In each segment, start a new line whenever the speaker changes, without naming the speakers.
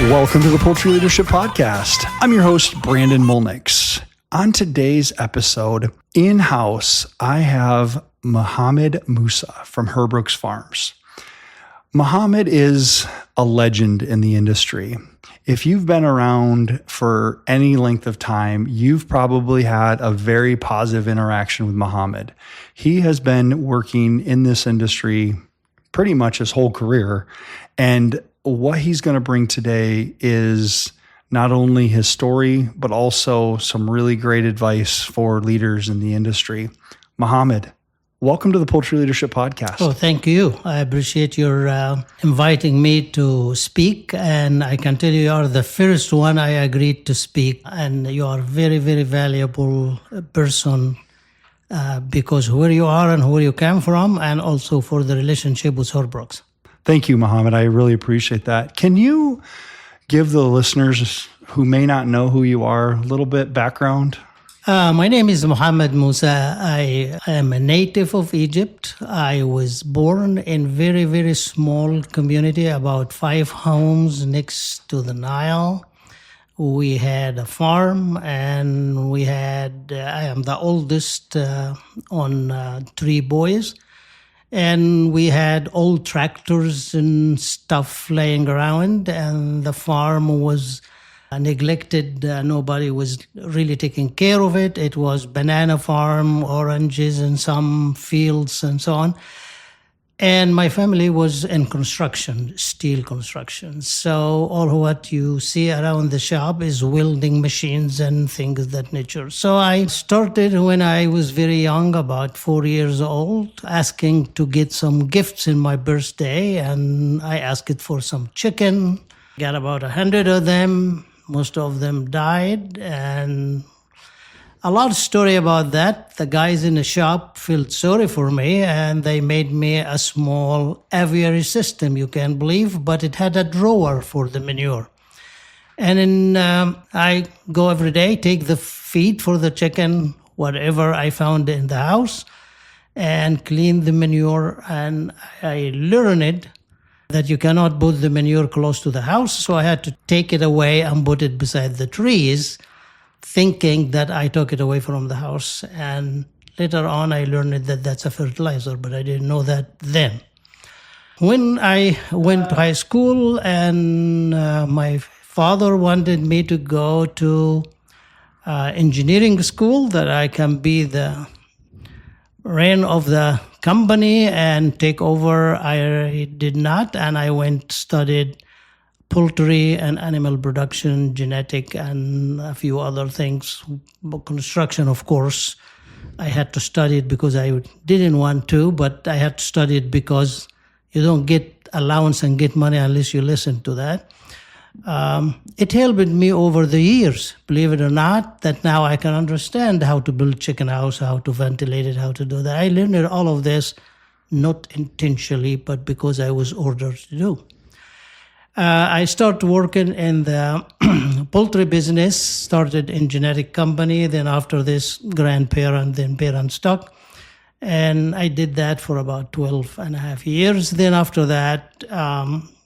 Welcome to the Poultry Leadership Podcast. I'm your host, Brandon Mulnix. On today's episode, in-house, I have Mohamed Mousa from Herbruck Farms. Mohamed is a legend in the industry. If you've been around for any length of time, you've probably had a very positive interaction with Mohamed. He has been working in this industry pretty much his whole career, and what he's going to bring today is not only his story, but also some really great advice for leaders in the industry. Mohamed, welcome to the Poultry Leadership Podcast.
Oh, thank you. I appreciate your inviting me to speak. And I can tell you are the first one I agreed to speak. And you are a very, very valuable person because where you are and where you came from, and also for the relationship with Herbruck.
Thank you, Mohamed. I really appreciate that. Can you give the listeners who may not know who you are a little bit background?
My name is Mohamed Mousa. I am a native of Egypt. I was born in very, very small community, about 5 homes next to the Nile. We had a farm, and I am the oldest on 3 boys. And we had old tractors and stuff laying around, and the farm was neglected. Nobody was really taking care of it. It was banana farm, oranges, and some fields and so on. And my family was in construction, steel construction. So all what you see around the shop is welding machines and things of that nature. So I started when I was very young, about 4 years old, asking to get some gifts in my birthday. And I asked for some chicken, got about 100 of them. Most of them died, and a lot of story about that. The guys in the shop felt sorry for me, and they made me a small aviary system, you can believe, but it had a drawer for the manure. And then I go every day, take the feed for the chicken, whatever I found in the house, and clean the manure. And I learned that you cannot put the manure close to the house, so I had to take it away and put it beside the trees, thinking that I took it away from the house. And later on, I learned that that's a fertilizer, but I didn't know that then. When I went to high school, and my father wanted me to go to engineering school, that I can be the reign of the company and take over, I did not. And I studied poultry and animal production, genetic, and a few other things. Construction, of course, I had to study it because I didn't want to, but I had to study it because you don't get allowance and get money unless you listen to that. It helped me over the years, believe it or not, that now I can understand how to build chicken house, how to ventilate it, how to do that. I learned all of this, not intentionally, but because I was ordered to do. I started working in the poultry business, started in genetic company, then after this grandparent, then parent stock. And I did that for about 12 and a half years. Then after that,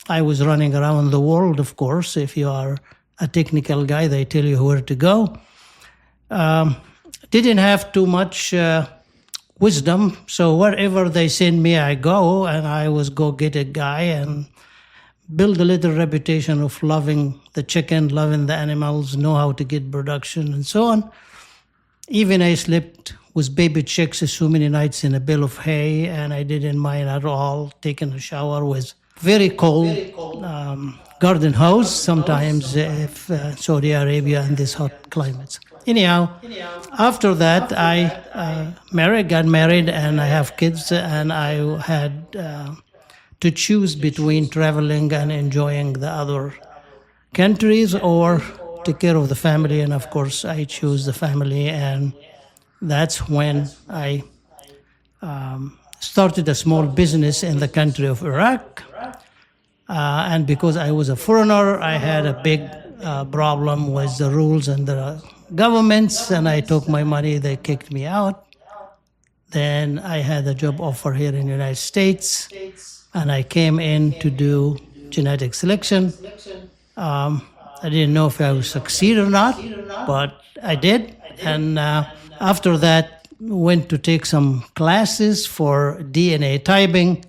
I was running around the world, of course. If you are a technical guy, they tell you where to go. Didn't have too much wisdom, so wherever they send me, I go, and I was go-get-it guy and build a little reputation of loving the chicken, loving the animals, know how to get production, and so on. Even I slept with baby chicks so many nights in a bale of hay, and I didn't mind at all taking a shower with very cold garden hose, sometimes if Saudi Arabia and these hot climates. Anyhow, after that, I got married, and I have kids, and I had to choose between traveling and enjoying the other countries or take care of the family. And of course, I choose the family, and that's when I started a small business in the country of Iraq. And because I was a foreigner, I had a big problem with the rules and the governments, and I took my money, they kicked me out. Then I had a job offer here in the United States, and I came in to do genetic selection. I didn't know if I would succeed or not, but I did. And after that, went to take some classes for DNA typing.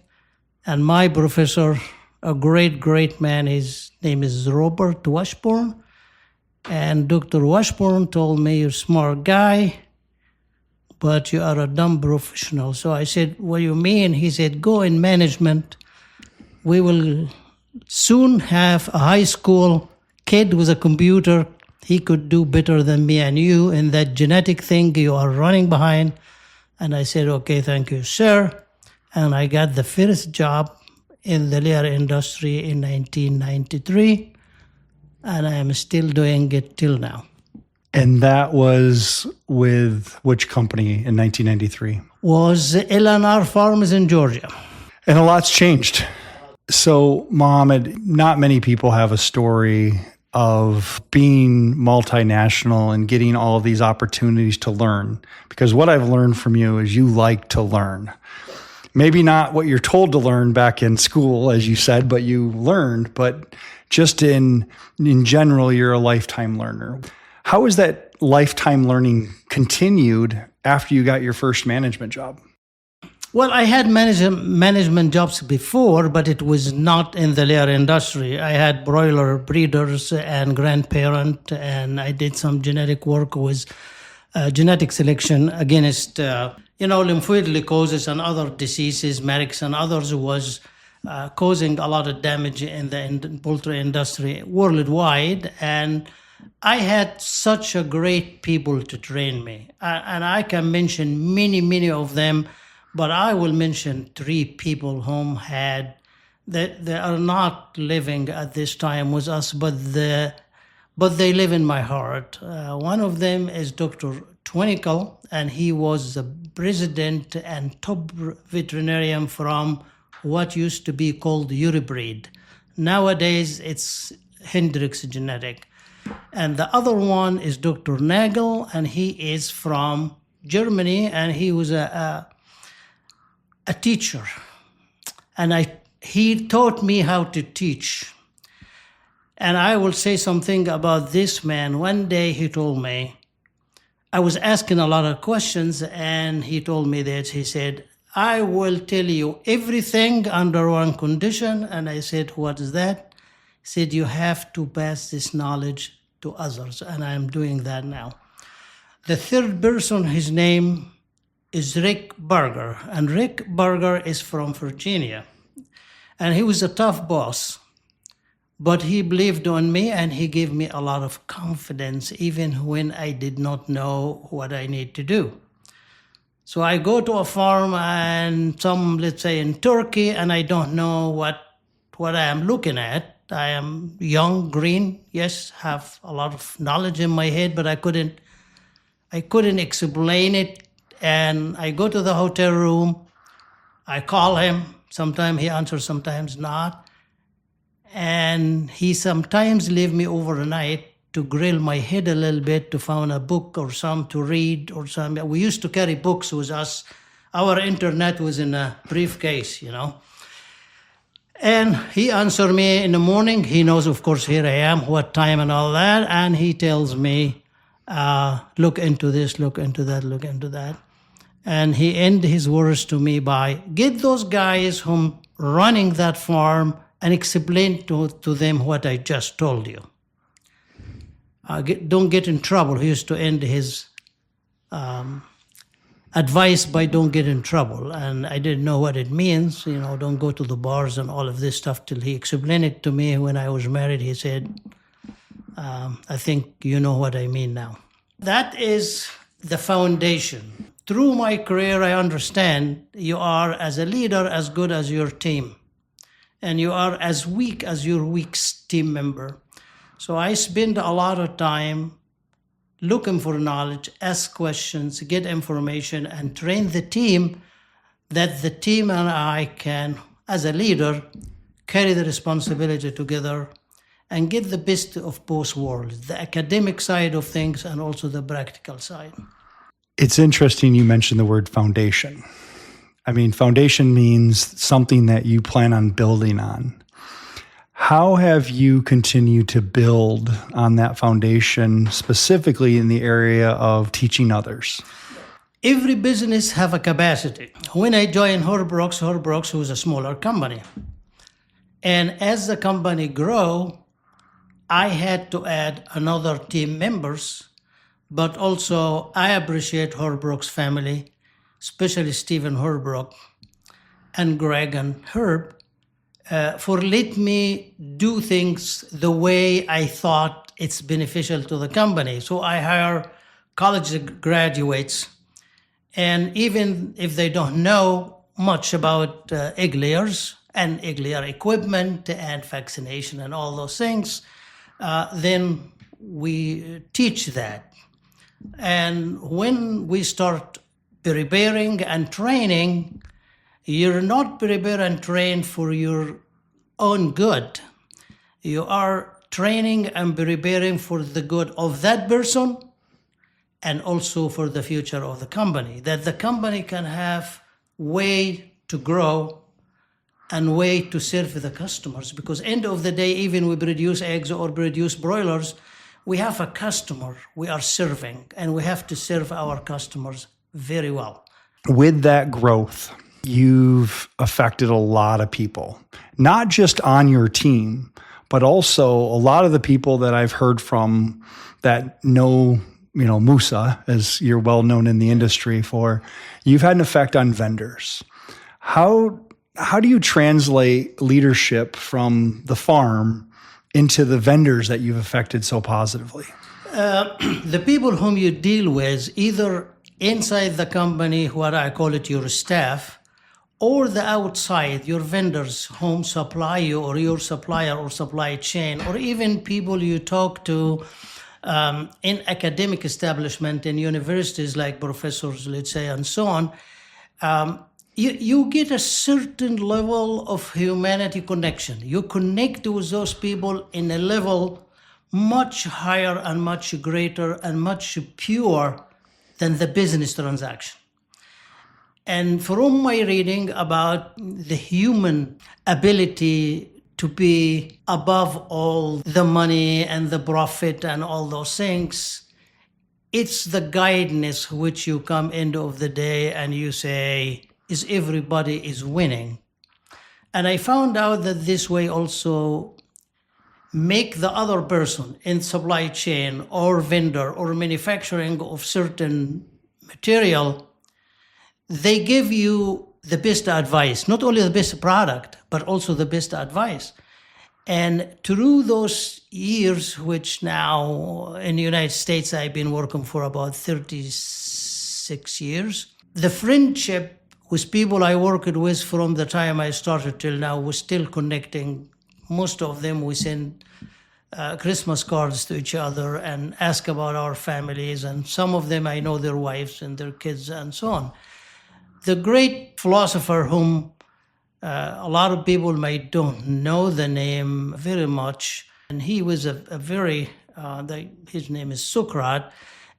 And my professor, a great, great man, his name is Robert Washburn. And Dr. Washburn told me, "You're a smart guy, but you are a dumb professional." So I said, "What do you mean?" He said, "Go in management. We will soon have a high school kid with a computer. He could do better than me and you in that genetic thing you are running behind." And I said, "Okay, thank you, sir." And I got the first job in the leather industry in 1993. And I am still doing it till now.
And that was with which company in 1993?
Was L&R Farms in Georgia.
And a lot's changed. So, Mohamed, not many people have a story of being multinational and getting all of these opportunities to learn. Because what I've learned from you is you like to learn. Maybe not what you're told to learn back in school, as you said, but you learned. But just in general, you're a lifetime learner. How has that lifetime learning continued after you got your first management job?
Well, I had management jobs before, but it was not in the leather industry. I had broiler breeders and grandparent, and I did some genetic work with genetic selection against, lymphoid leukosis and other diseases, Merrick's and others, was causing a lot of damage in the poultry industry worldwide. And I had such a great people to train me. And I can mention many, many of them, but I will mention 3 people whom had, that they are not living at this time with us, but they live in my heart. One of them is Dr. Twinicle, and he was the president and top veterinarian from what used to be called Eurobreed. Nowadays, it's Hendrix Genetic. And the other one is Dr. Nagel, and he is from Germany, and he was a teacher. And he taught me how to teach. And I will say something about this man. One day he told me, I was asking a lot of questions, and he told me that, he said, "I will tell you everything under one condition." And I said, "What is that?" He said, "You have to pass this knowledge to others." And I'm doing that now. The third person, his name is Rick Berger. And Rick Berger is from Virginia. And he was a tough boss. But he believed on me, and he gave me a lot of confidence, even when I did not know what I need to do. So I go to a farm and let's say in Turkey, and I don't know what I am looking at. I am young, green, yes, have a lot of knowledge in my head, but I couldn't explain it. And I go to the hotel room, I call him, sometimes he answers, sometimes not. And he sometimes leave me overnight to grill my head a little bit, to find a book or some to read or something. We used to carry books with us. Our internet was in a briefcase, And he answered me in the morning. He knows, of course, here I am, what time and all that. And he tells me, look into this, look into that, look into that. And he ended his words to me by, get those guys who running that farm and explain to them what I just told you. Don't get in trouble. He used to end his advice by don't get in trouble. And I didn't know what it means, don't go to the bars and all of this stuff, till he explained it to me when I was married. He said, I think you know what I mean now. That is the foundation. Through my career, I understand you are, as a leader, as good as your team. And you are as weak as your weak team member. So I spend a lot of time looking for knowledge, ask questions, get information, and train the team, that the team and I can, as a leader, carry the responsibility together and get the best of both worlds, the academic side of things and also the practical side.
It's interesting you mentioned the word foundation. I mean, foundation means something that you plan on building on. How have you continued to build on that foundation, specifically in the area of teaching others?
Every business have a capacity. When I joined Herbruck was a smaller company. And as the company grew, I had to add another team members, but also I appreciate Herbruck's family, especially Stephen Herbruck and Greg and Herb, for let me do things the way I thought it's beneficial to the company. So I hire college graduates, and even if they don't know much about egg layers and egg layer equipment and vaccination and all those things, then we teach that. And when we start preparing and training, you're not prepare and train for your own good. You are training and preparing for the good of that person and also for the future of the company, that the company can have way to grow and way to serve the customers. Because end of the day, even we produce eggs or produce broilers, we have a customer we are serving, and we have to serve our customers very well.
With that growth, you've affected a lot of people, not just on your team, but also a lot of the people that I've heard from that know, Mousa, as you're well known in the industry for, you've had an effect on vendors. How do you translate leadership from the farm into the vendors that you've affected so positively?
The people whom you deal with, either inside the company, what I call it your staff, or the outside, your vendors whom supply you, or your supplier or supply chain, or even people you talk to in academic establishment in universities like professors, let's say, and so on, you get a certain level of humanity connection. You connect with those people in a level much higher and much greater and much pure than the business transaction. And from my reading about the human ability to be above all the money and the profit and all those things, it's the guidance which you come end of the day and you say, is everybody is winning. And I found out that this way also make the other person in supply chain or vendor or manufacturing of certain material, they give you the best advice, not only the best product, but also the best advice. And through those years, which now in the United States, I've been working for about 36 years, the friendship with people I worked with from the time I started till now was still connecting. Most of them we send Christmas cards to each other and ask about our families, and some of them I know their wives and their kids and so on. The great philosopher whom a lot of people might don't know the name very much, and he was a very, his name is Socrates,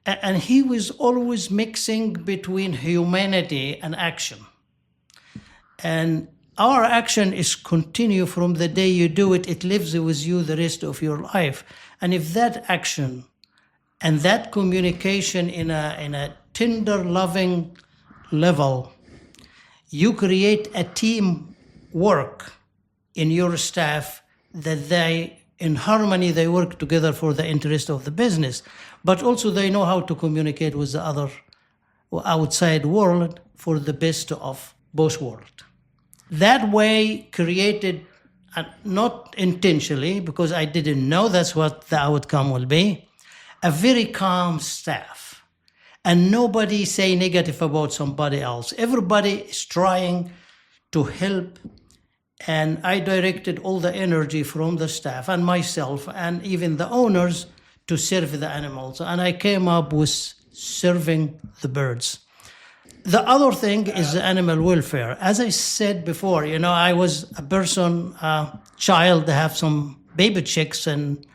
and he was always mixing between humanity and action. And our action is continue from the day you do it, it lives with you the rest of your life. And if that action and that communication in a tender, loving level, you create a team work in your staff that they, in harmony, they work together for the interest of the business, but also they know how to communicate with the other outside world for the best of both worlds. That way created, not intentionally, because I didn't know that's what the outcome will be, a very calm staff. And nobody say negative about somebody else. Everybody is trying to help. And I directed all the energy from the staff and myself and even the owners to serve the animals. And I came up with serving the birds. The other thing is the animal welfare. As I said before, I was a person, child, have some baby chicks and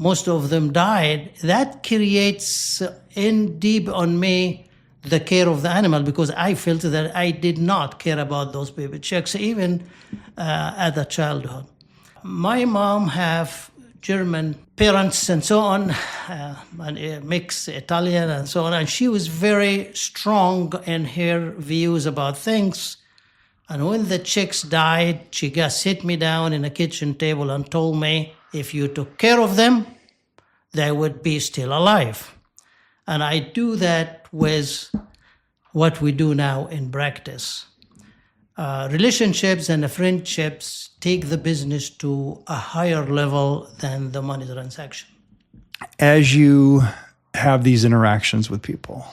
most of them died. That creates in deep on me the care of the animal, because I felt that I did not care about those baby chicks, even at the childhood. My mom have German parents and so on, and mixed Italian and so on. And she was very strong in her views about things. And when the chicks died, she just sit me down in a kitchen table and told me, if you took care of them, they would be still alive. And I do that with what we do now in practice. Relationships and friendships take the business to a higher level than the money transaction.
As you have these interactions with people,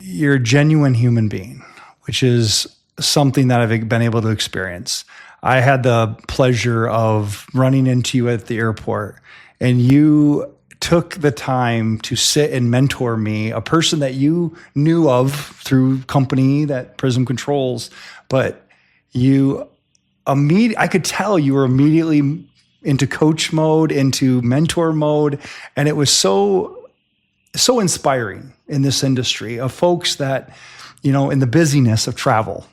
you're a genuine human being, which is something that I've been able to experience. I had the pleasure of running into you at the airport, and you took the time to sit and mentor me, a person that you knew of through company that Prism controls, but I could tell you were immediately into coach mode, into mentor mode, and it was so inspiring in this industry of folks that, in the busyness of travel.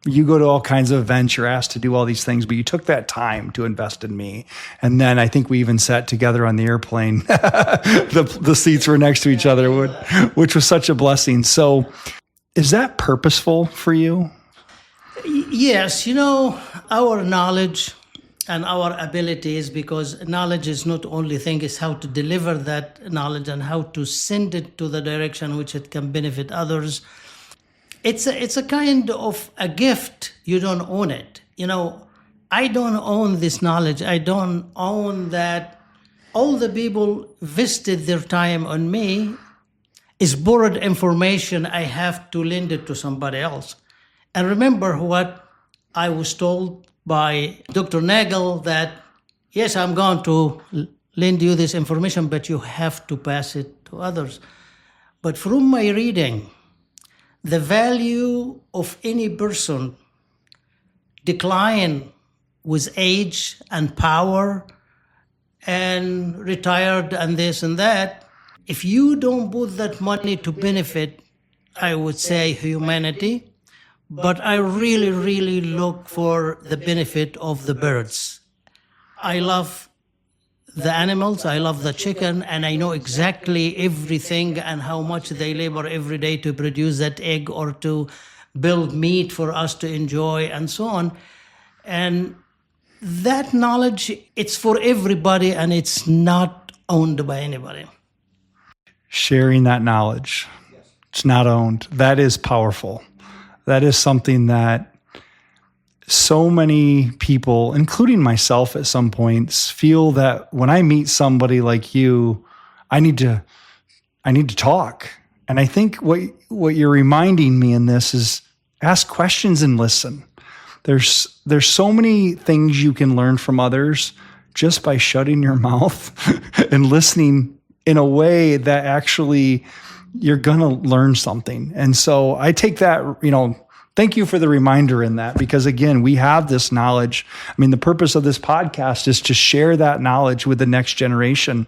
You go to all kinds of events, you're asked to do all these things, but you took that time to invest in me. And then I think we even sat together on the airplane. The seats were next to each other, which was such a blessing. So is that purposeful for you?
Yes, our knowledge and our abilities, because knowledge is not only thing, is how to deliver that knowledge and how to send it to the direction which it can benefit others. It's a kind of a gift. You don't own it. I don't own this knowledge. I don't own that. All the people vested their time on me is borrowed information. I have to lend it to somebody else. And remember what I was told by Dr. Nagel, that, yes, I'm going to lend you this information, but you have to pass it to others. But from my reading, the value of any person decline with age and power and retired and this and that. If you don't put that money to benefit, I would say, humanity, but I really, really look for the benefit of the birds. I love the animals, I love the chicken, and I know exactly everything and how much they labor every day to produce that egg or to build meat for us to enjoy and so on. And that knowledge, it's for everybody and it's not owned by anybody.
Sharing that knowledge, it's not owned. That is powerful. That is something that so many people, including myself at some points, feel that when I meet somebody like you, I need to talk. And I think what you're reminding me in this is ask questions and listen. There's so many things you can learn from others just by shutting your mouth and listening in a way that actually you're going to learn something. And so I take that, thank you for the reminder in that, because again, we have this knowledge. I mean, the purpose of this podcast is to share that knowledge with the next generation.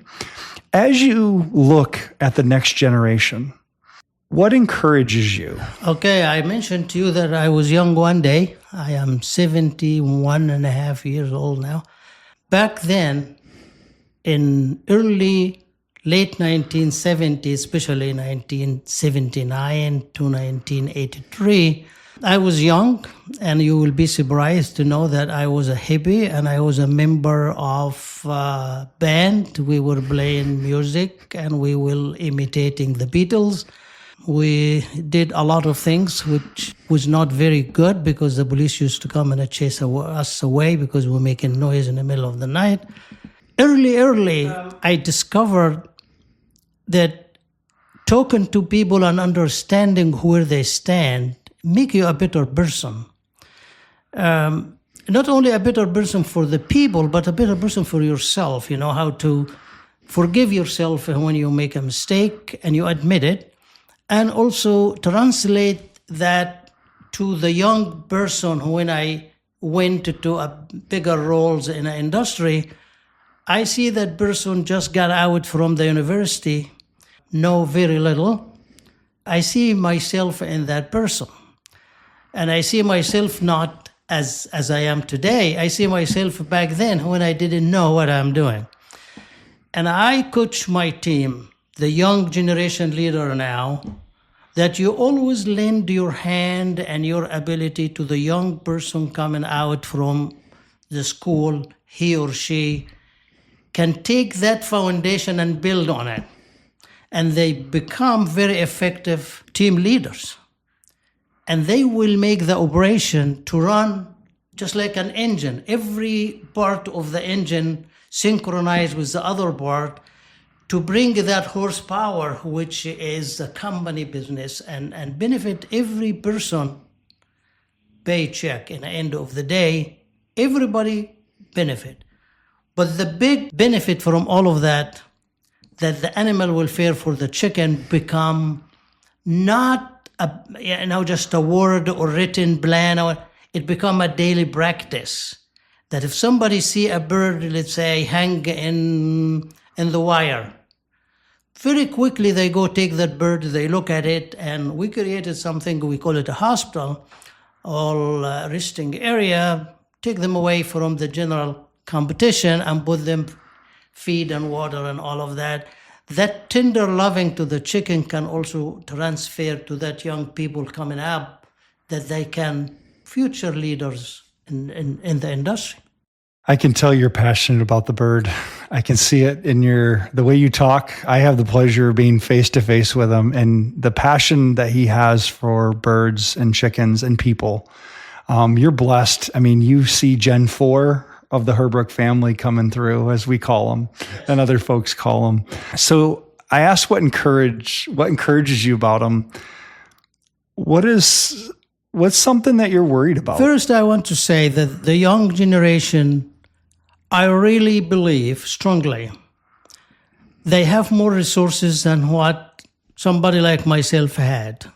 As you look at the next generation, what encourages you?
Okay, I mentioned to you that I was young one day. I am 71 and a half years old now. Back then, in late 1970s, especially 1979 to 1983, I was young, and you will be surprised to know that I was a hippie and I was a member of a band. We were playing music and we were imitating the Beatles. We did a lot of things which was not very good because the police used to come and chase us away because we were making noise in the middle of the night. Early, I discovered that talking to people and understanding where they stand make you a better person. Not only a better person for the people, but a better person for yourself. You know how to forgive yourself when you make a mistake and you admit it. And also translate that to the young person who, when I went to a bigger roles in an industry, I see that person just got out from the university, know very little. I see myself in that person. And I see myself not as I am today. I see myself back then when I didn't know what I'm doing. And I coach my team, the young generation leader now, that you always lend your hand and your ability to the young person coming out from the school. He or she can take that foundation and build on it. And they become very effective team leaders. And they will make the operation to run just like an engine. Every part of the engine synchronized with the other part to bring that horsepower, which is a company business, and benefit every person paycheck. In the end of the day, everybody benefit. But the big benefit from all of that the animal welfare for the chicken become not just a word or written plan, or it become a daily practice. That if somebody see a bird, let's say, hang in the wire, very quickly they go take that bird, they look at it, and we created something, we call it a hospital, all resting area, take them away from the general competition and put them feed and water and all of that. That tender loving to the chicken can also transfer to that young people coming up, that they can future leaders in the industry.
I can tell you're passionate about the bird. I can see it in the way you talk. I have the pleasure of being face to face with him, and the passion that he has for birds and chickens and people. You're blessed. I mean, you see Gen 4 of the Herbruck family coming through, as we call them, and other folks call them. So I asked what encourages you about them. What's something that you're worried about?
First, I want to say that the young generation, I really believe strongly, they have more resources than what somebody like myself had.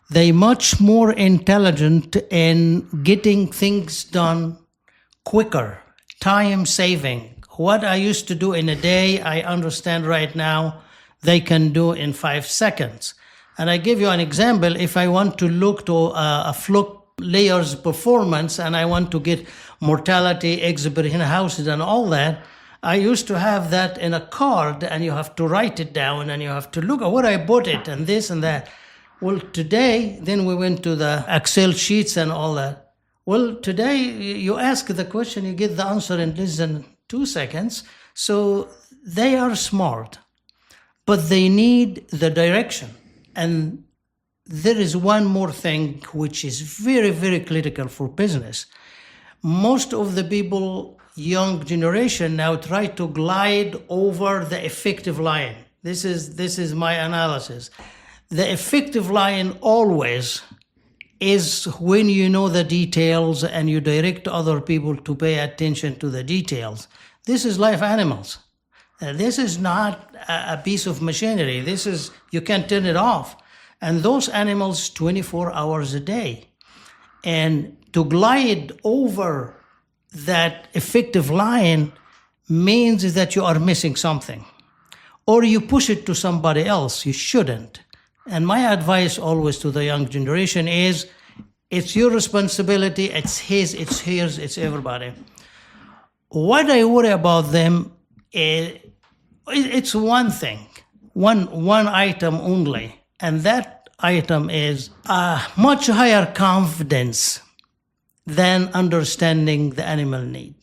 They're much more intelligent in getting things done quicker, time saving. What I used to do in a day, I understand right now, they can do in 5 seconds. And I give you an example. If I want to look to a flock layers performance and I want to get mortality, eggs per hen houses and all that, I used to have that in a card, and you have to write it down and you have to look at where I put it and this and that. Well, today, then we went to the Excel sheets and all that. Well, today you ask the question, you get the answer in less than 2 seconds. So they are smart, but they need the direction. And there is one more thing which is very, very critical for business. Most of the people, young generation now, try to glide over the effective line. This is my analysis. The effective line always is when you know the details and you direct other people to pay attention to the details. This is live animals. This is not a piece of machinery. You can turn it off. And those animals 24 hours a day. And to glide over that effective line means that you are missing something. Or you push it to somebody else. You shouldn't. And my advice always to the young generation is, it's your responsibility, it's his, it's hers, it's everybody. What I worry about them is, it's one thing, one item only, and that item is a much higher confidence than understanding the animal need.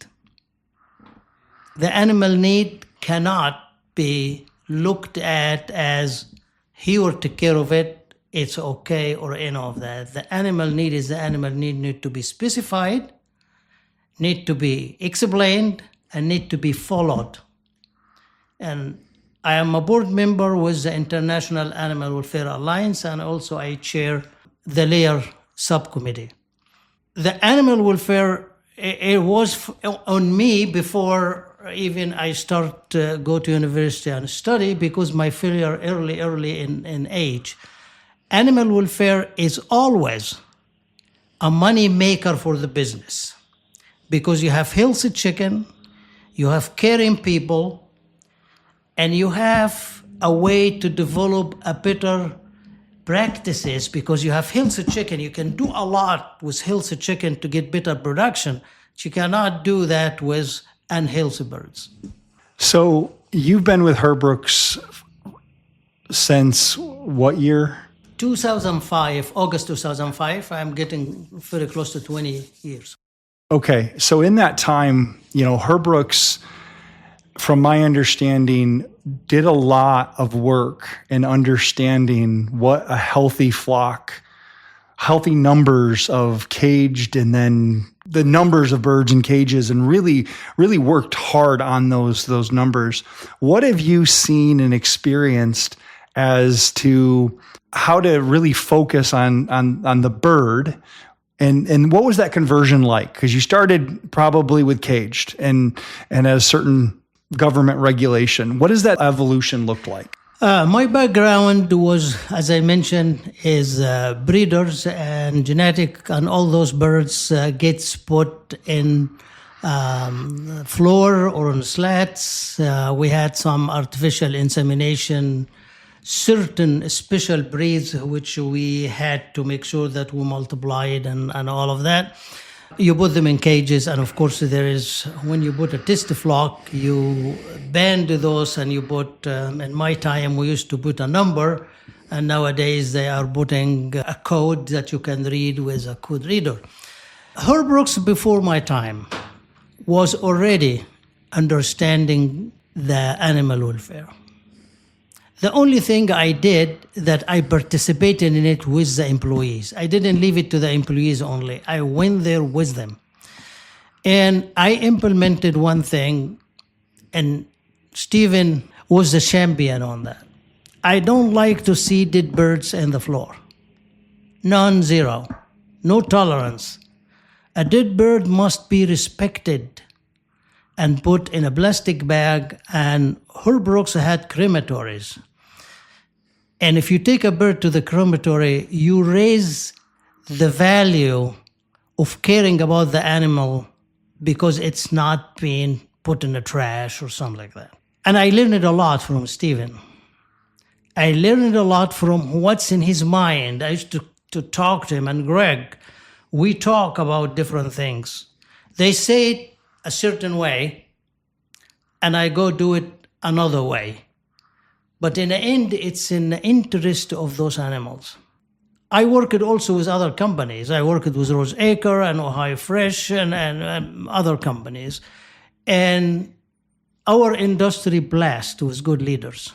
The animal need cannot be looked at as he will take care of it, it's okay, or any of that. The animal need is the animal need to be specified, need to be explained, and need to be followed. And I am a board member with the International Animal Welfare Alliance, and also I chair the layer subcommittee. The animal welfare, it was on me before even I start go to university and study, because my failure early in age. Animal welfare is always a money maker for the business, because you have healthy chicken, you have caring people, and you have a way to develop a better practices, because you have healthy chicken. You can do a lot with healthy chicken to get better production. But you cannot do that with unhealthy birds.
So you've been with Herbruck's since what year?
2005, August 2005. I'm getting very close to 20 years.
Okay. So in that time, Herbruck's, from my understanding, did a lot of work in understanding what a healthy flock, healthy numbers of caged, and then the numbers of birds in cages, and really worked hard on those numbers. What have you seen and experienced as to how to really focus on the bird? And what was that conversion like? Because you started probably with caged and a certain government regulation. What does that evolution look like?
My background was, as I mentioned, is breeders and genetic, and all those birds gets put in floor or on slats. We had some artificial insemination, certain special breeds which we had to make sure that we multiplied and all of that. You put them in cages, and of course when you put a test flock, you band those, and you put, in my time we used to put a number, and nowadays they are putting a code that you can read with a code reader. Herbruck's, before my time, was already understanding the animal welfare. The only thing I did, that I participated in it with the employees. I didn't leave it to the employees only. I went there with them. And I implemented one thing, and Stephen was the champion on that. I don't like to see dead birds in the floor. Non-zero. No tolerance. A dead bird must be respected and put in a plastic bag, and Herbruck's had crematories. And if you take a bird to the crematory, you raise the value of caring about the animal because it's not being put in the trash or something like that. And I learned a lot from Stephen. I learned a lot from what's in his mind. I used to talk to him, and Greg, we talk about different things. They say it a certain way, and I go do it another way. But in the end, it's in the interest of those animals. I worked also with other companies. I worked with Rose Acre and Ohio Fresh and other companies. And our industry blessed with good leaders,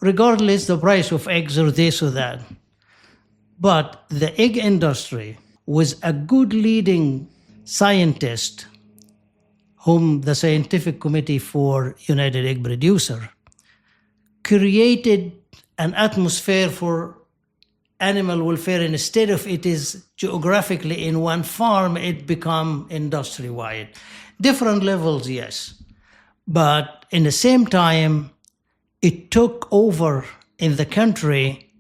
regardless the price of eggs or this or that. But the egg industry, with a good leading scientist, whom the scientific committee for United Egg Producer created an atmosphere for animal welfare. Instead of it is geographically in one farm, it become industry-wide. Different levels, yes. But in the same time, it took over in the country,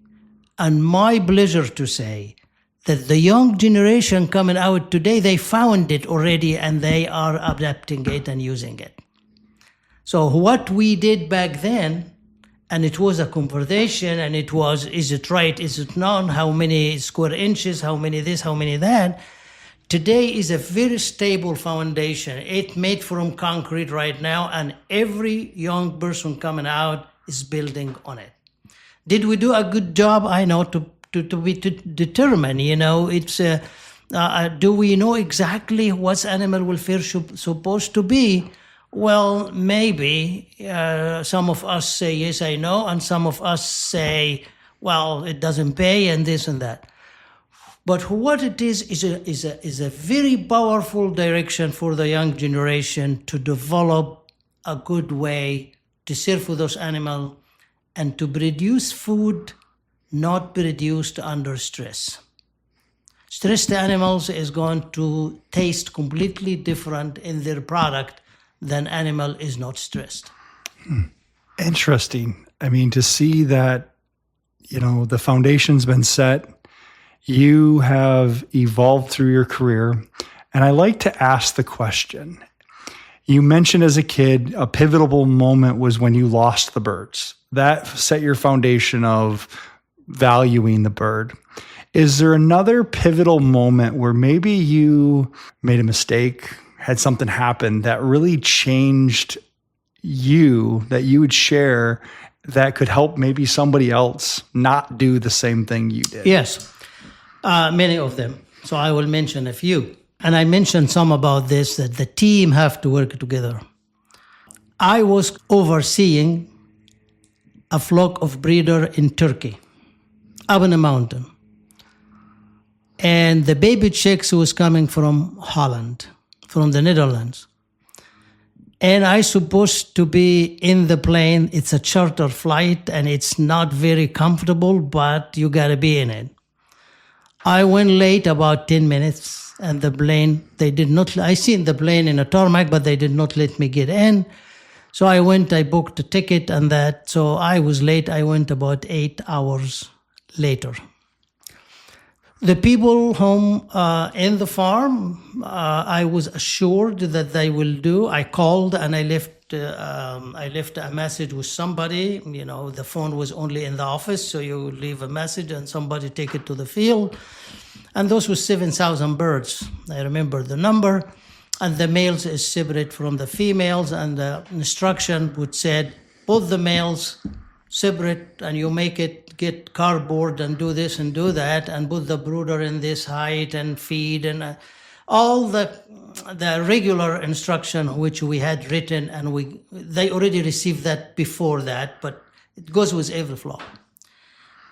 and my pleasure to say that the young generation coming out today, they found it already and they are adapting it and using it. So what we did back then, and it was a conversation, and it was, is it right, is it not, how many square inches, how many this, how many that. Today is a very stable foundation. It's made from concrete right now, and every young person coming out is building on it. Did we do a good job? I know to determine, it's, do we know exactly what's animal welfare supposed to be? Well, maybe some of us say, yes, I know, and some of us say, well, it doesn't pay, and this and that. But what it is a very powerful direction for the young generation to develop a good way to serve for those animals and to produce food not produced under stress. Stressed animals is going to taste completely different in their product than animal is not stressed.
Interesting. I mean, to see that, the foundation's been set, you have evolved through your career. And I like to ask the question, you mentioned as a kid, a pivotal moment was when you lost the birds. That set your foundation of valuing the bird. Is there another pivotal moment where maybe you made a mistake, had something happen that really changed you, that you would share, that could help maybe somebody else not do the same thing you did?
Yes, many of them. So I will mention a few. And I mentioned some about this, that the team have to work together. I was overseeing a flock of breeder in Turkey, up in a mountain. And the baby chicks was coming from Holland, from the Netherlands. And I supposed to be in the plane. It's a charter flight and it's not very comfortable, but you gotta be in it. I went late about 10 minutes and the plane, I seen the plane in a tarmac, but they did not let me get in. So I booked a ticket and that, so I was late. I went about 8 hours later. The people home in the farm, I was assured that they will do. I called and I left a message with somebody. You know, the phone was only in the office, so you leave a message and somebody take it to the field. And those were 7,000 birds. I remember the number. And the males is separate from the females. And the instruction would said, both the males separate, and you get cardboard and do this and do that, and put the brooder in this height and feed and all the regular instruction which we had written, and they already received that before that, but it goes with every flock.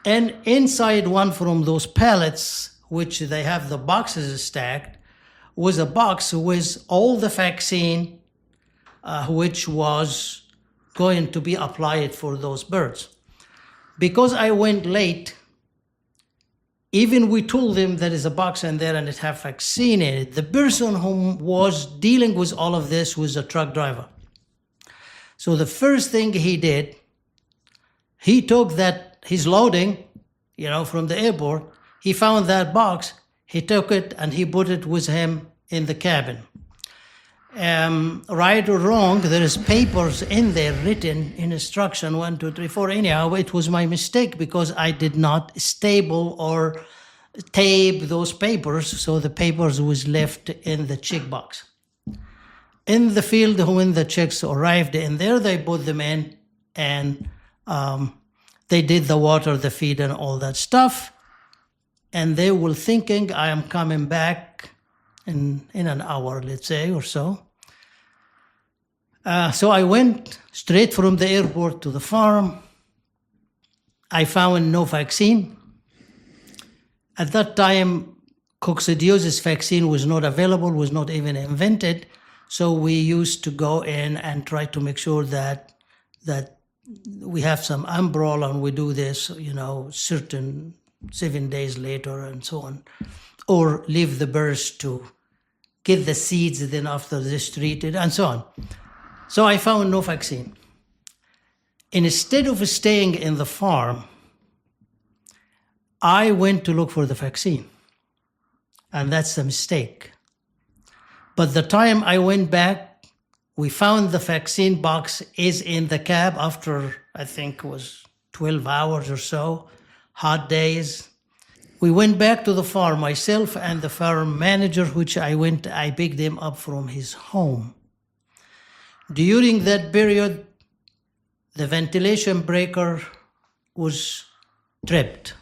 And inside one from those pallets, which they have the boxes stacked, was a box with all the vaccine which was going to be applied for those birds. Because I went late, even we told them there is a box in there and it have vaccine in it. The person who was dealing with all of this was a truck driver. So the first thing he did, he took that, he's loading, from the airport, he found that box, he took it and he put it with him in the cabin. Right or wrong, there is papers in there written in instruction 1, 2, 3, 4. Anyhow, it was my mistake because I did not staple or tape those papers, so the papers was left in the chick box. In the field, when the chicks arrived in there, they put them in and they did the water, the feed, and all that stuff. And they were thinking, I am coming back in an hour, let's say, or so. So I went straight from the airport to the farm. I found no vaccine. At that time, coccidiosis vaccine was not available, was not even invented. So we used to go in and try to make sure that we have some umbrella and we do this, certain 7 days later and so on. Or leave the birds to get the seeds, then after this treated, and so on. So I found no vaccine. Instead of staying in the farm, I went to look for the vaccine. And that's a mistake. But the time I went back, we found the vaccine box is in the cab after, I think it was 12 hours or so, hot days. We went back to the farm, myself and the farm manager, which I picked him up from his home. During that period, the ventilation breaker was tripped.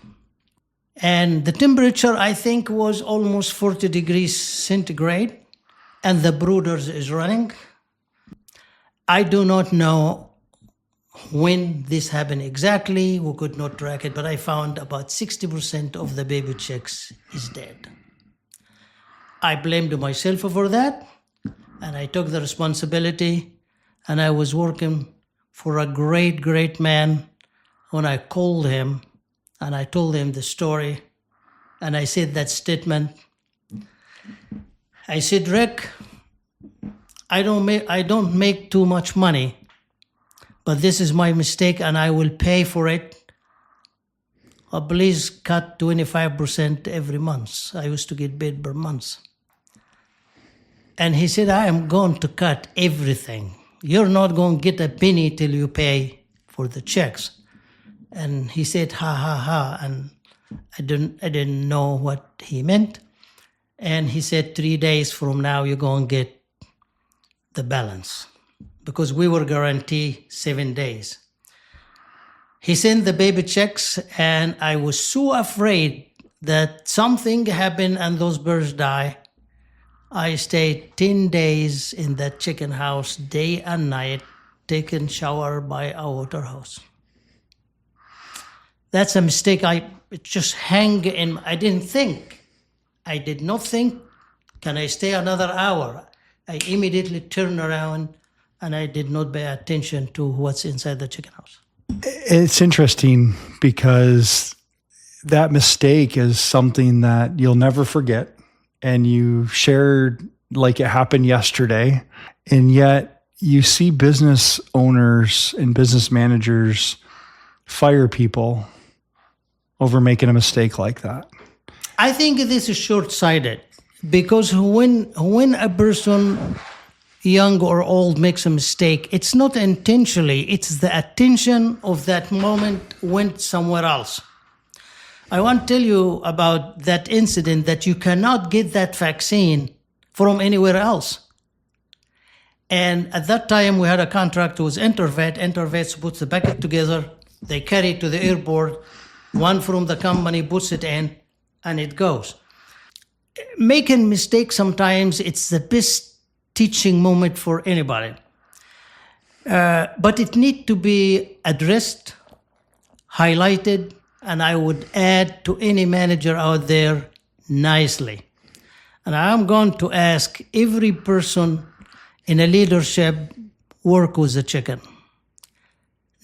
And the temperature, I think, was almost 40 degrees centigrade, and the brooders is running. I do not know when this happened exactly. We could not track it, but I found about 60% of the baby chicks is dead. I blamed myself for that, and I took the responsibility, and I was working for a great, great man. When I called him, and I told him the story, and I said that statement. I said, Rick, I don't make too much money, but this is my mistake and I will pay for it. Please cut 25% every month. I used to get paid per month. And he said, I am going to cut everything. You're not going to get a penny till you pay for the checks. And he said, ha, ha, ha. And I didn't know what he meant. And he said, 3 days from now, you're going to get the balance. Because we were guaranteed 7 days. He sent the baby checks, and I was so afraid that something happened and those birds die. I stayed 10 days in that chicken house, day and night, taking shower by a water hose. That's a mistake. It just hang in. I did not think, can I stay another hour? I immediately turned around and I did not pay attention to what's inside the chicken house.
It's interesting because that mistake is something that you'll never forget. And you shared like it happened yesterday. And yet you see business owners and business managers fire people over making a mistake like that.
I think this is short-sighted because when a person, young or old, makes a mistake, it's not intentionally, it's the attention of that moment went somewhere else. I want to tell you about that incident that you cannot get that vaccine from anywhere else. And at that time, we had a contract with Intervet. Intervet puts the packet together, they carry it to the airport, one from the company puts it in, and it goes. Making mistakes sometimes, it's the best teaching moment for anybody. But it needs to be addressed, highlighted, and I would add to any manager out there nicely. And I'm going to ask every person in a leadership work with a chicken.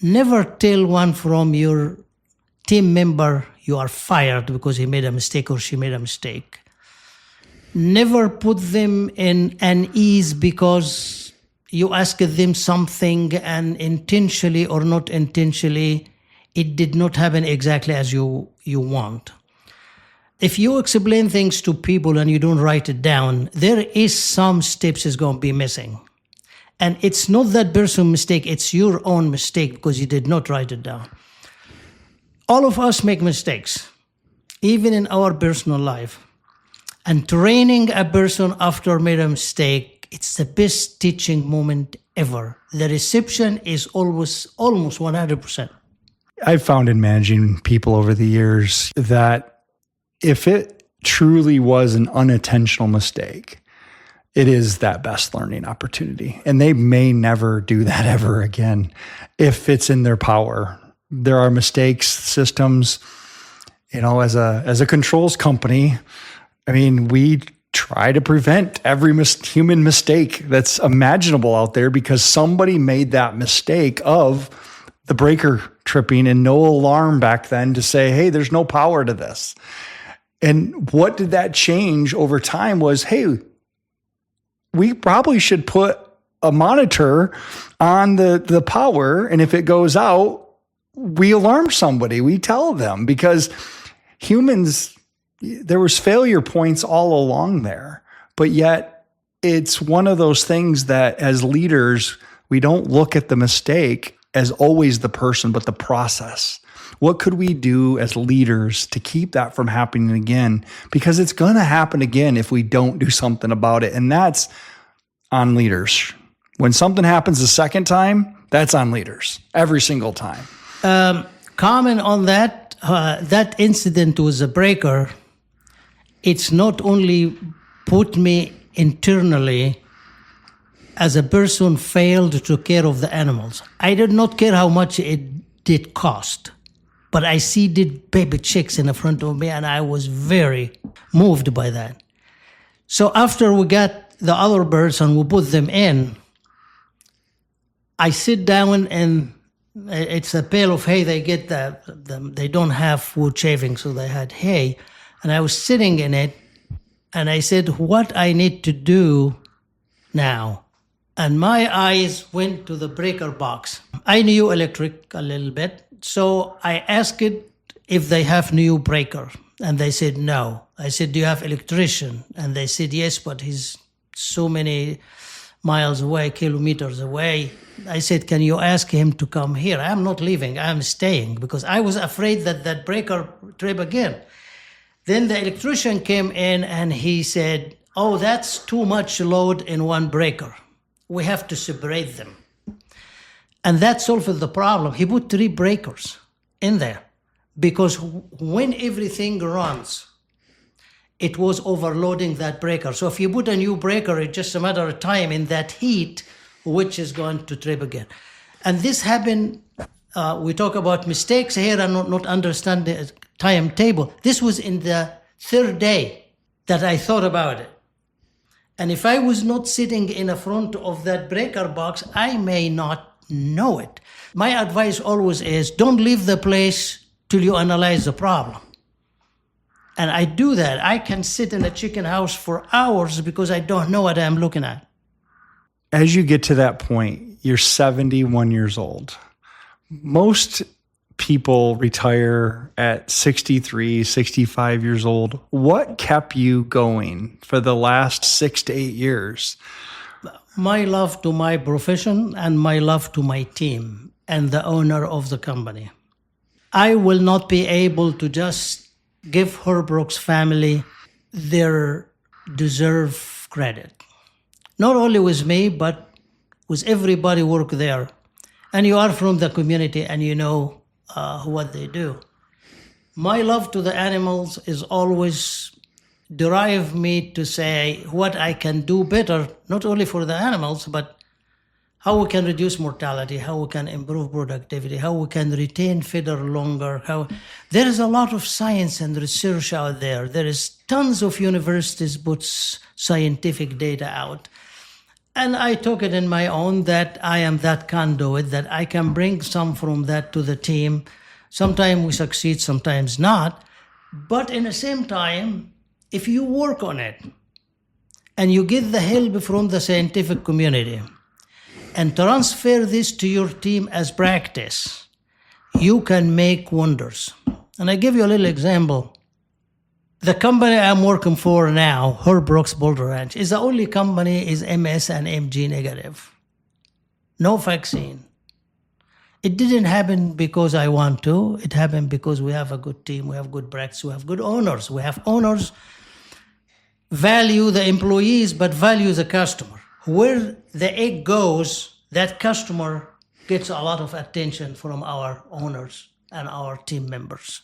Never tell one from your team member you are fired because he made a mistake or she made a mistake. Never put them in unease because you asked them something and intentionally or not intentionally, it did not happen exactly as you want. If you explain things to people and you don't write it down, there is some steps is going to be missing. And it's not that person's mistake, it's your own mistake because you did not write it down. All of us make mistakes, even in our personal life. And training a person after made a mistake, it's the best teaching moment ever. The reception is always almost 100%.
I've found in managing people over the years that if it truly was an unintentional mistake, it is that best learning opportunity. And they may never do that ever again if it's in their power. There are mistakes, systems, as a controls company, I mean, we try to prevent every human mistake that's imaginable out there because somebody made that mistake of the breaker tripping and no alarm back then to say, hey, there's no power to this. And what did that change over time was, hey, we probably should put a monitor on the power. And if it goes out, we alarm somebody, we tell them, because humans, there was failure points all along there. But yet it's one of those things that as leaders, we don't look at the mistake as always the person, but the process. What could we do as leaders to keep that from happening again? Because it's going to happen again if we don't do something about it. And that's on leaders. When something happens the second time, that's on leaders every single time.
Comment on that. That incident was a breaker. It's not only put me internally as a person failed to take care of the animals. I did not care how much it did cost, but I see did baby chicks in the front of me, and I was very moved by that. So after we got the other birds and we put them in, I sit down and it's a pail of hay. They get they don't have wood shaving, so they had hay. And I was sitting in it, and I said, what I need to do now? And my eyes went to the breaker box. I knew electric a little bit, so I asked it if they have new breaker, and they said no. I said, do you have electrician? And they said yes, but he's so many miles away, kilometers away. I said, can you ask him to come here? I'm not leaving, I'm staying, because I was afraid that that breaker trip again. Then the electrician came in and he said, oh, that's too much load in one breaker. We have to separate them. And that solved the problem. He put 3 breakers in there because when everything runs, it was overloading that breaker. So if you put a new breaker, it's just a matter of time in that heat, which is going to trip again. And this happened, we talk about mistakes here and not understand the timetable. This was in the 3rd day that I thought about it. And if I was not sitting in the front of that breaker box, I may not know it. My advice always is don't leave the place till you analyze the problem. And I do that. I can sit in a chicken house for hours because I don't know what I'm looking at.
As you get to that point, you're 71 years old. Most people retire at 63, 65 years old. What kept you going for the last 6 to 8 years?
My love to my profession and my love to my team and the owner of the company. I will not be able to just give Herbruck's family their deserved credit. Not only with me, but with everybody work there. And you are from the community and you know what they do. My love to the animals is always drive me to say what I can do better, not only for the animals, but how we can reduce mortality, how we can improve productivity, how we can retain feeder longer. There is a lot of science and research out there. There is tons of universities put scientific data out. And I took it in my own that I am that conduit, that I can bring some from that to the team. Sometimes we succeed, sometimes not. But in the same time, if you work on it and you get the help from the scientific community and transfer this to your team as practice, you can make wonders. And I give you a little example. The company I'm working for now, Herbruck's Boulder Ranch, is the only company is MS and MG negative. No vaccine. It didn't happen because I want to. It happened because we have a good team, we have good practice, we have good owners. We have owners value the employees, but value the customer. Where the egg goes, that customer gets a lot of attention from our owners and our team members.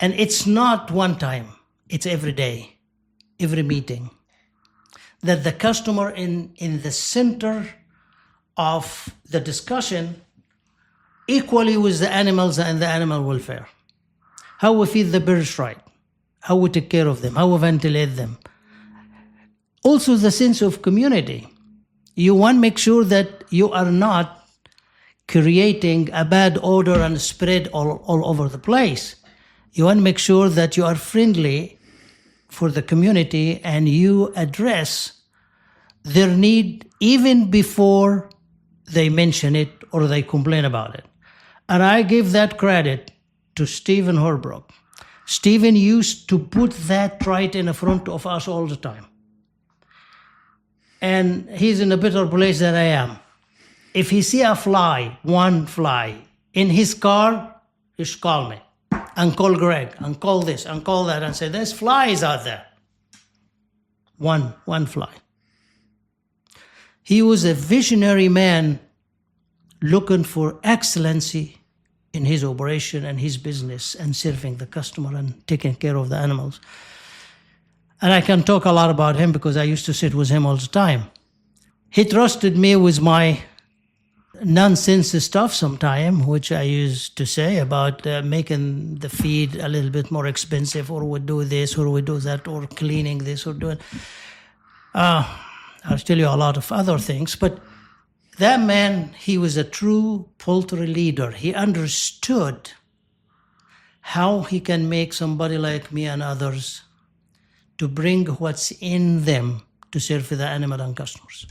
And it's not one time, it's every day, every meeting. That the customer in the center of the discussion, equally with the animals and the animal welfare. How we feed the birds right, how we take care of them, how we ventilate them. Also the sense of community. You want to make sure that you are not creating a bad odor and spread all over the place. You want to make sure that you are friendly for the community and you address their need even before they mention it or they complain about it. And I give that credit to Stephen Herbruck. Stephen used to put that right in front of us all the time. And he's in a better place than I am. If he see a fly, one fly, in his car, he should call me and call Greg and call this and call that and say, there's flies out there. One fly. He was a visionary man looking for excellency in his operation and his business and serving the customer and taking care of the animals. And I can talk a lot about him because I used to sit with him all the time. He trusted me with my nonsense stuff sometime, which I used to say about making the feed a little bit more expensive, or we do this, or we do that, or cleaning this, or doing. I'll tell you a lot of other things, but that man, he was a true poultry leader. He understood how he can make somebody like me and others to bring what's in them to serve the animal and customers.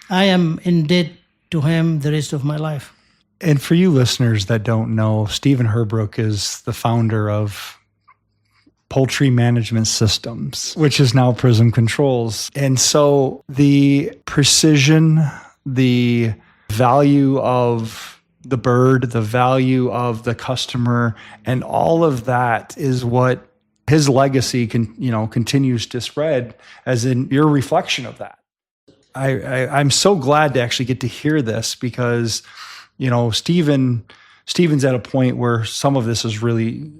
I am in debt to him the rest of my life.
And for you listeners that don't know, Stephen Herbruck is the founder of Poultry Management Systems, which is now Prism Controls. And so the precision, the value of the bird, the value of the customer, and all of that is what his legacy continues to spread, as in your reflection of that. I'm so glad to actually get to hear this, because, Stephen's at a point where some of this is really,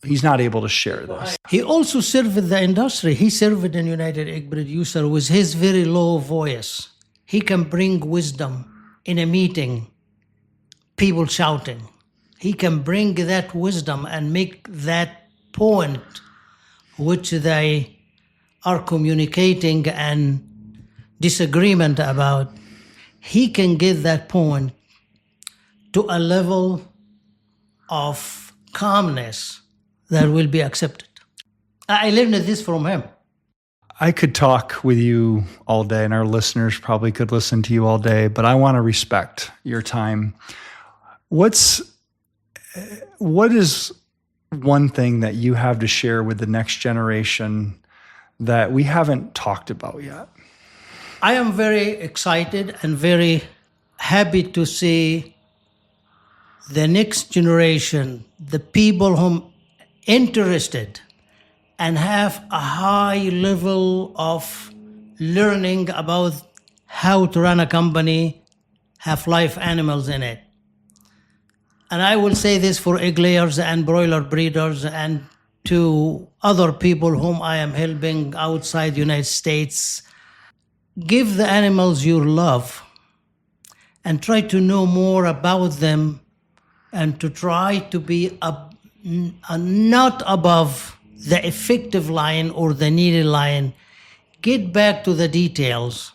he's not able to share this.
He also served the industry. He served in United Egg Producer with his very low voice. He can bring wisdom in a meeting, people shouting. He can bring that wisdom and make that point which they are communicating and disagreement about. He can get that point to a level of calmness that will be accepted. I learned this from him.
I could talk with you all day, and our listeners probably could listen to you all day, but I want to respect your time. What is one thing that you have to share with the next generation that we haven't talked about yet?
I am very excited and very happy to see the next generation, the people who are interested and have a high level of learning about how to run a company, have live animals in it. And I will say this for egg layers and broiler breeders and to other people whom I am helping outside the United States. Give the animals your love and try to know more about them, and to try to be not above the effective line or the needed line. Get back to the details.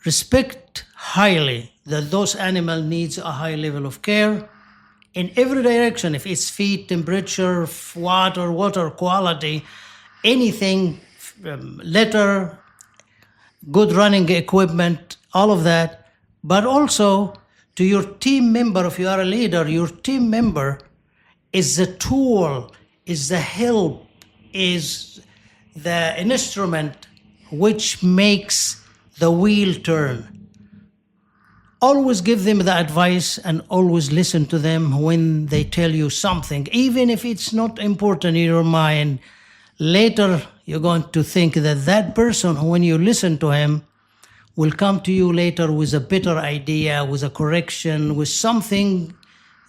Respect highly that those animals needs a high level of care in every direction. If it's feed, temperature, water quality, anything, litter, good running equipment, all of that. But also to your team member, if you are a leader, your team member is the tool, is the help, is the instrument which makes the wheel turn. Always give them the advice and always listen to them when they tell you something, even if it's not important in your mind. Later, you're going to think that that person, when you listen to him, will come to you later with a better idea, with a correction, with something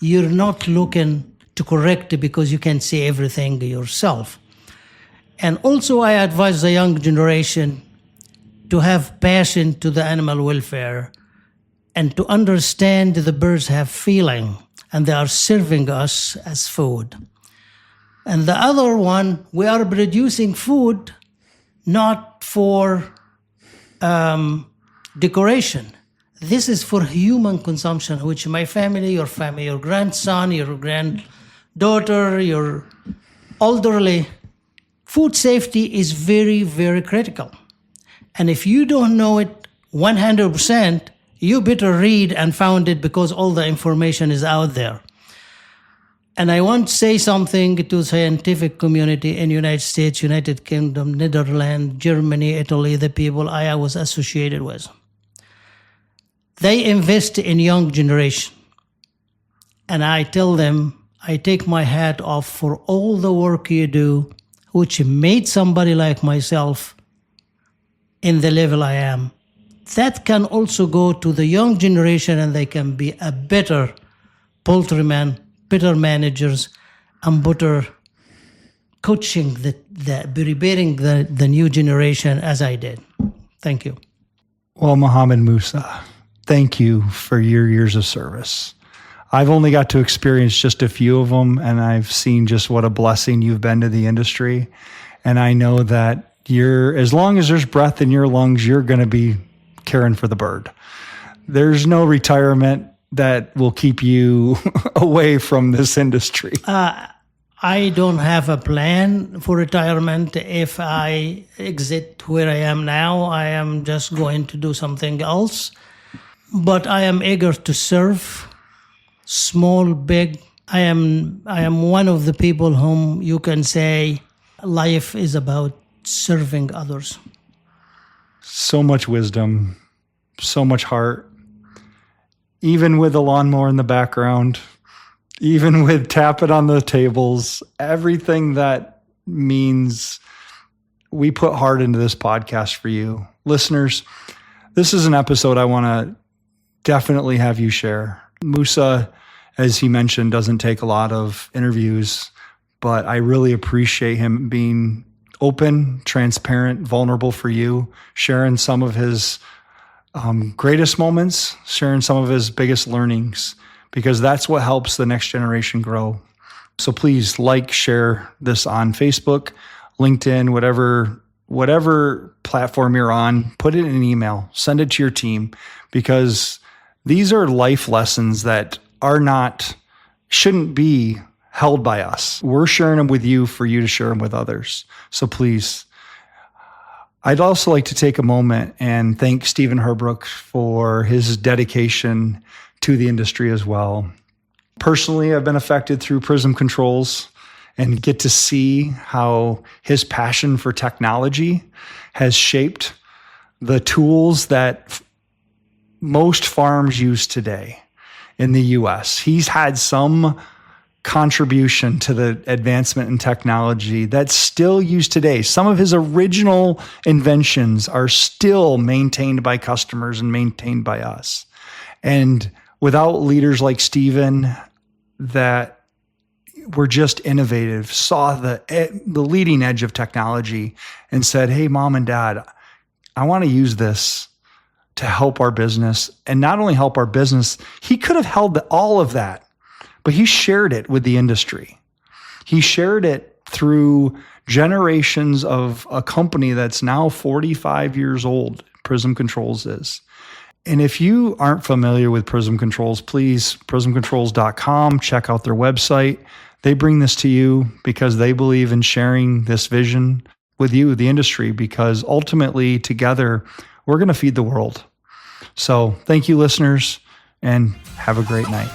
you're not looking to correct because you can see everything yourself. And also I advise the young generation to have passion to the animal welfare and to understand the birds have feeling and they are serving us as food. And the other one, we are producing food not for decoration. This is for human consumption, which my family, your grandson, your granddaughter, your elderly. Food safety is very, very critical. And if you don't know it 100%, you better read and found it because all the information is out there. And I want to say something to the scientific community in United States, United Kingdom, Netherlands, Germany, Italy, the people I was associated with. They invest in young generation. And I tell them, I take my hat off for all the work you do, which made somebody like myself in the level I am. That can also go to the young generation and they can be a better poultryman, better managers, and better coaching, preparing the new generation as I did. Thank you.
Well, Mohamed Mousa, thank you for your years of service. I've only got to experience just a few of them, and I've seen just what a blessing you've been to the industry. And I know that as long as there's breath in your lungs, you're going to be caring for the bird. There's no retirement that will keep you away from this industry.
I don't have a plan for retirement. If I exit where I am now, I am just going to do something else. But I am eager to serve, small, big. I am one of the people whom you can say Life is about serving others.
So much wisdom, so much heart, even with the lawnmower in the background, even with tapping on the tables, everything that means we put heart into this podcast for you. Listeners, this is an episode I want to definitely have you share. Mousa, as he mentioned, doesn't take a lot of interviews, but I really appreciate him being open, transparent, vulnerable for you, sharing some of his greatest moments, sharing some of his biggest learnings, because that's what helps the next generation grow. So please like, share this on Facebook, LinkedIn, whatever platform you're on, put it in an email, send it to your team, because these are life lessons that shouldn't be held by us. We're sharing them with you for you to share them with others. So please, I'd also like to take a moment and thank Stephen Herbruck for his dedication to the industry as well. Personally, I've been affected through Prism Controls and get to see how his passion for technology has shaped the tools that most farms use today in the US. He's had some contribution to the advancement in technology that's still used today. Some of his original inventions are still maintained by customers and maintained by us. And without leaders like Stephen that were just innovative, saw the leading edge of technology and said, hey, mom and dad, I want to use this to help our business. And not only help our business, he could have held all of that, but he shared it with the industry. He shared it through generations of a company that's now 45 years old, Prism Controls is. And if you aren't familiar with Prism Controls, please, prismcontrols.com, check out their website. They bring this to you because they believe in sharing this vision with you, the industry, because ultimately together we're going to feed the world. So thank you, listeners, and have a great night.